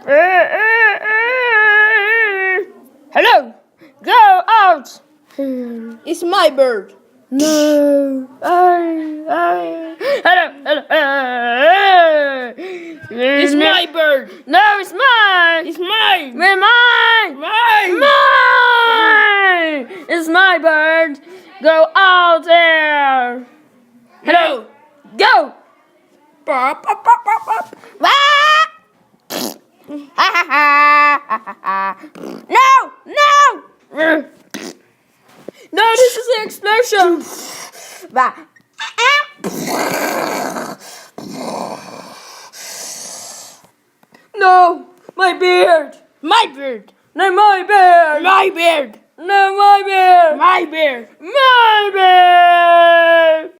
Hello, go out. It's my bird. No. Hello. It's my bird. No, it's mine. It's mine. Mine. Mine. Mine. It's my bird. Go out there. Hello. Go. Pop, pop, pop, pop, pop. No. No, this is an explosion. No, my beard. My bird. No, my beard. My bird. No, my beard. My bird. My beard.